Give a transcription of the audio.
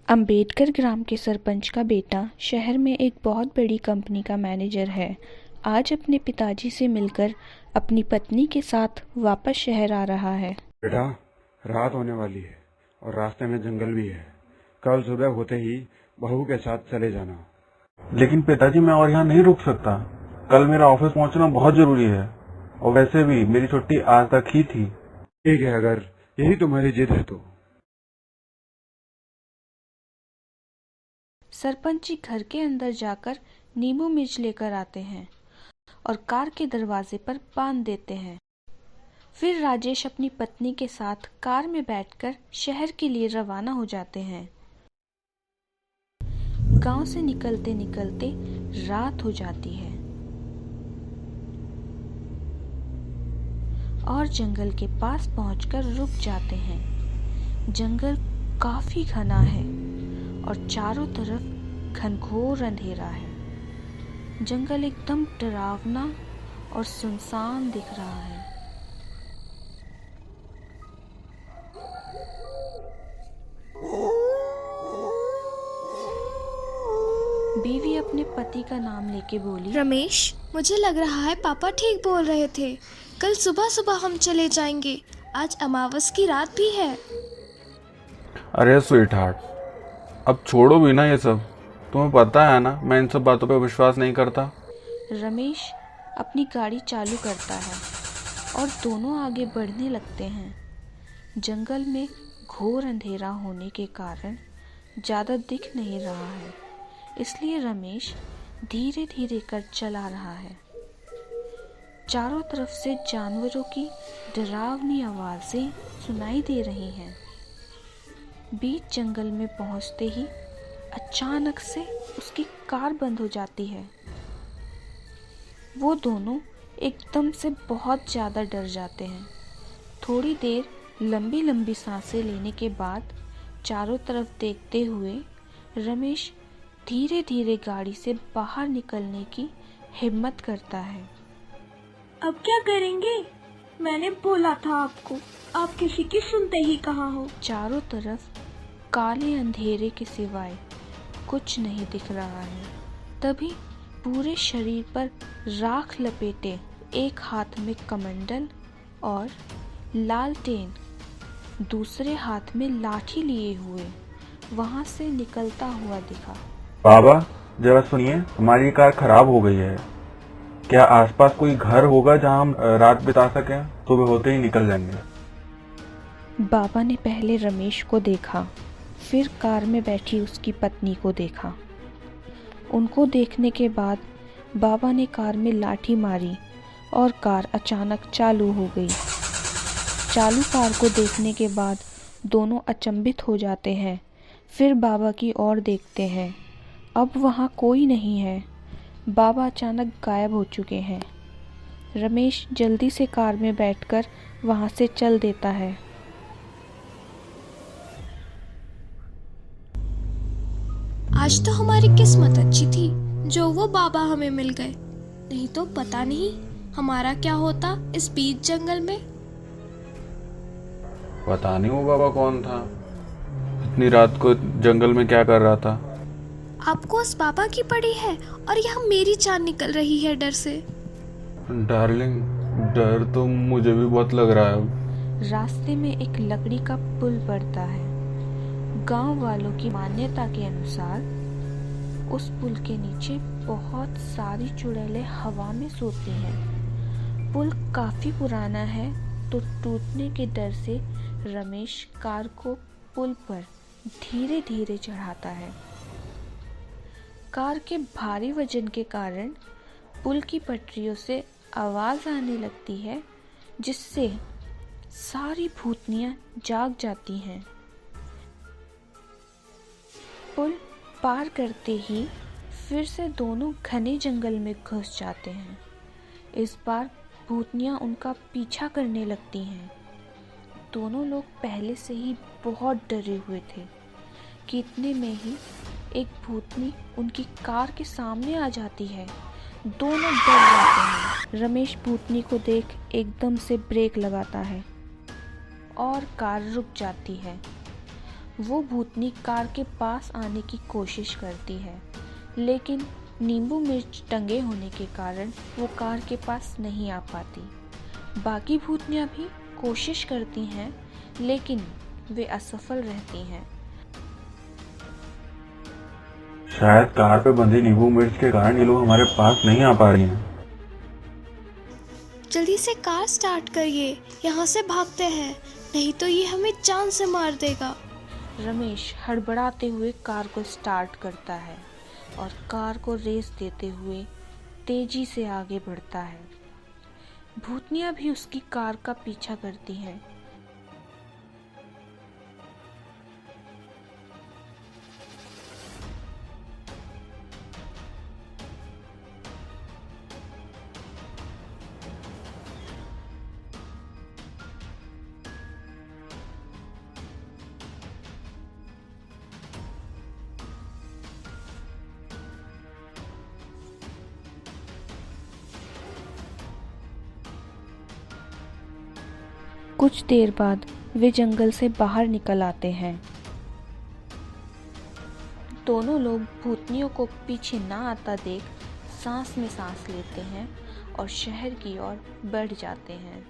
अंबेडकर ग्राम के सरपंच का बेटा शहर में एक बहुत बड़ी कंपनी का मैनेजर है। आज अपने पिताजी से मिलकर अपनी पत्नी के साथ वापस शहर आ रहा है। बेटा, रात होने वाली है और रास्ते में जंगल भी है। कल सुबह होते ही बहू के साथ चले जाना। लेकिन पिताजी, मैं और यहाँ नहीं रुक सकता। कल मेरा ऑफिस पहुँचना बहुत जरूरी है और वैसे भी मेरी छुट्टी आज तक ही थी। ठीक है, अगर यही तुम्हारी जिद है तो। सरपंच जी घर के अंदर जाकर नींबू मिर्च लेकर आते हैं और कार के दरवाजे पर बांध देते हैं। फिर राजेश अपनी पत्नी के साथ कार में बैठकर शहर के लिए रवाना हो जाते हैं। गांव से निकलते निकलते रात हो जाती है और जंगल के पास पहुंचकर रुक जाते हैं। जंगल काफी घना है और चारों तरफ घनघोर अंधेरा है। जंगल एकदम डरावना और सुनसान दिख रहा है। बीवी अपने पति का नाम लेके बोली, रमेश, मुझे लग रहा है पापा ठीक बोल रहे थे। कल सुबह सुबह हम चले जाएंगे। आज अमावस की रात भी है। अरे स्वीट हार्ट, अब छोड़ो भी ना ये सब। तुम्हें पता है ना, मैं इन सब बातों पे विश्वास नहीं करता। रमेश अपनी गाड़ी चालू करता है और दोनों आगे बढ़ने लगते हैं। जंगल में घोर अंधेरा होने के कारण ज़्यादा दिख नहीं रहा है, इसलिए रमेश धीरे धीरे कर चला रहा है। चारों तरफ से जानवरों की डरावनी आवाज़ें सुनाई दे रही हैं। बीच जंगल में पहुंचते ही अचानक से उसकी कार बंद हो जाती है। वो दोनों एकदम से बहुत ज़्यादा डर जाते हैं। थोड़ी देर लंबी लंबी सांसें लेने के बाद चारों तरफ देखते हुए रमेश धीरे धीरे गाड़ी से बाहर निकलने की हिम्मत करता है। अब क्या करेंगे? मैंने बोला था आपको, आप किसी की सुनते ही कहाँ हो। चारों तरफ काले अंधेरे के सिवाय कुछ नहीं दिख रहा है। तभी पूरे शरीर पर राख लपेटे, एक हाथ में कमंडल और लालटेन, दूसरे हाथ में लाठी लिए हुए वहां से निकलता हुआ दिखा। बाबा, जरा सुनिए, हमारी कार खराब हो गई है। क्या आसपास कोई घर होगा जहां हम रात बिता सकें? सुबह होते ही निकल जाएंगे। बाबा ने पहले रमेश को देखा, फिर कार में बैठी उसकी पत्नी को देखा। उनको देखने के बाद बाबा ने कार में लाठी मारी और कार अचानक चालू हो गई। चालू कार को देखने के बाद दोनों अचंभित हो जाते हैं। फिर बाबा की ओर देखते हैं। अब वहाँ कोई नहीं है। बाबा अचानक गायब हो चुके हैं। रमेश जल्दी से कार में बैठकर वहाँ से चल देता है। आज तो हमारी किस्मत अच्छी थी जो वो बाबा हमें मिल गए, नहीं तो पता नहीं हमारा क्या होता इस बीच जंगल में। पता नहीं वो बाबा कौन था, इतनी रात को जंगल में क्या कर रहा था। आपको उस बाबा की पड़ी है और यहाँ मेरी जान निकल रही है डर से। डार्लिंग, डर तो मुझे भी बहुत लग रहा है अब। रास्ते में एक लकड़ी का पुल पड़ता है। गांव वालों की मान्यता के अनुसार उस पुल के नीचे बहुत सारी चुड़ैलें हवा में सोती हैं। पुल काफी पुराना है, तो टूटने के डर से रमेश कार को पुल पर धीरे धीरे चढ़ाता है। कार के भारी वजन के कारण पुल की पटरियों से आवाज आने लगती है, जिससे सारी भूतनियां जाग जाती हैं। पुल पार करते ही फिर से दोनों घने जंगल में घुस जाते हैं। इस बार भूतनियां उनका पीछा करने लगती हैं। दोनों लोग पहले से ही बहुत डरे हुए थे कि इतने में ही एक भूतनी उनकी कार के सामने आ जाती है। दोनों डर जाते हैं। रमेश भूतनी को देख एकदम से ब्रेक लगाता है और कार रुक जाती है। वो भूतनी कार के पास आने की कोशिश करती है, लेकिन नींबू मिर्च टंगे होने के कारण वो कार के पास नहीं आ पाती। बाकी भूतनियाँ भी कोशिश करती हैं, लेकिन वे असफल रहती हैं। शायद कार पे बंधी नींबू मिर्च के कारण ये लोग हमारे पास नहीं आ पा रही हैं। जल्दी से कार स्टार्ट करिए, यहाँ से भागते हैं, नहीं तो ये हमें जान से मार देगा। रमेश हड़बड़ाते हुए कार को स्टार्ट करता है और कार को रेस देते हुए तेजी से आगे बढ़ता है। भूतनियाँ भी उसकी कार का पीछा करती हैं। कुछ देर बाद वे जंगल से बाहर निकल आते हैं। दोनों लोग भूतनियों को पीछे ना आता देख सांस में सांस लेते हैं और शहर की ओर बढ़ जाते हैं।